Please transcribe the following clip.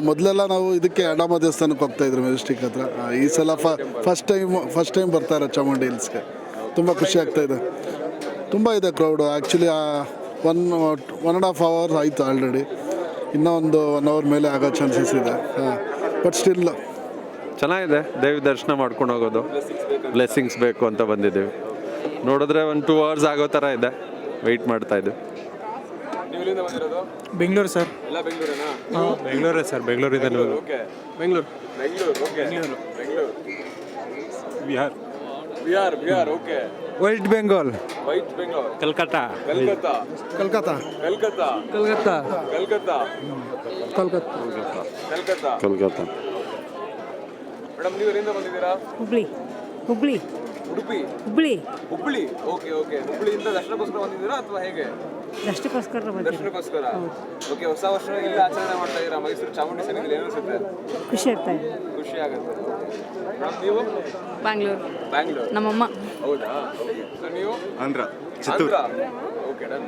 ಮೊದಲೆಲ್ಲ ನಾವು ಇದಕ್ಕೆ ಅಡಮ ದೇವಸ್ಥಾನಕ್ಕೆ ಹೋಗ್ತಾಯಿದ್ರು ಮೆಜೆಸ್ಟಿಕ್ ಹತ್ರ. ಈ ಸಲ ಫಸ್ಟ್ ಟೈಮ್ ಬರ್ತಾರೆ ಚಾಮುಂಡಿ ಹಿಲ್ಸ್ಗೆ. ತುಂಬ ಖುಷಿ ಆಗ್ತಾಯಿದೆ. ತುಂಬ ಇದೆ ಕ್ರೌಡು. ಆ್ಯಕ್ಚುಲಿ 1.5 hours ಆಯಿತು ಆಲ್ರೆಡಿ. ಇನ್ನೂ ಒಂದು 1 hour ಮೇಲೆ ಆಗೋ ಚಾನ್ಸಸ್ ಇದೆ. ಬಟ್ ಸ್ಟಿಲ್ ಚೆನ್ನಾಗಿದೆ. ದೇವಿ ದರ್ಶನ ಮಾಡ್ಕೊಂಡು ಹೋಗೋದು, ಬ್ಲೆಸ್ಸಿಂಗ್ಸ್ ಬೇಕು ಅಂತ ಬಂದಿದ್ದೀವಿ. ನೋಡಿದ್ರೆ 1-2 hours ಆಗೋ ಥರ ಇದೆ. ವೆಯ್ಟ್ ಮಾಡ್ತಾ ಇದ್ದೀವಿ. ಬೆಂಗಳೂರು ಸರ್. ಎಲ್ಲ ಬೆಂಗಳೂರೇನಾ? ಬೆಂಗಳೂರೇ ಸರ್. ಬೆಂಗಳೂರಿದೆ. Okay. Bengaluru. Okay. Bengaluru. Bihar okay. West Bengal. West Bengal. Calcutta. Calcutta. Calcutta. Calcutta. Calcutta. Calcutta. Calcutta. Calcutta. Kolkata. Madam ನೀವು ಎಲ್ಲಿಂದ ಬಂದಿದ್ದೀರಾ? ಹುಬ್ಳಿ. ಹುಬ್ಳಿ. ಉಡುಪಿ. ಹುಬ್ಳಿ. ಹುಬ್ಳಿ. ಓಕೆ. ಹುಬ್ಳಿಯಿಂದ ದರ್ಶನಕ್ಕೋಸ್ಕರ ಬಂದಿದ್ದೀರಾ ಅಥವಾ ಹೇಗೆ? ದರ್ಶನಕ್ಕೋಸ್ಕರ ಬಂದಿದ್ದೀವಿ. ದರ್ಶನಕ್ಕೋಸ್ಕರ. ಓಕೆ. ಹೊಸ ವರ್ಷ ಇಲ್ಲಿ ಆಚರಣೆ ಮಾಡ್ತಾ ಇದ್ದೀರಾ ಮೈಸೂರು ಚಾಮುಂಡಿ ಸನ್ನಿಧಿಯಲ್ಲಿ. ಏನು ಅನಿಸುತ್ತೆ? ಖುಷಿ ಆಗ್ತಾ ಇದೆ. ಖುಷಿ ಆಗುತ್ತೆ. ಮೇಡಮ್ ನೀವು? ಬ್ಯಾಂಗ್ಳೂರು. ಬ್ಯಾಂಗ್ಳೂರ್. ನಮ್ಮಮ್ಮ. ಹೌದಾ? ಓಕೆ. ಸೊ ನೀವು? ಆಂಧ್ರ. ಆಂಧ್ರ. Okay done.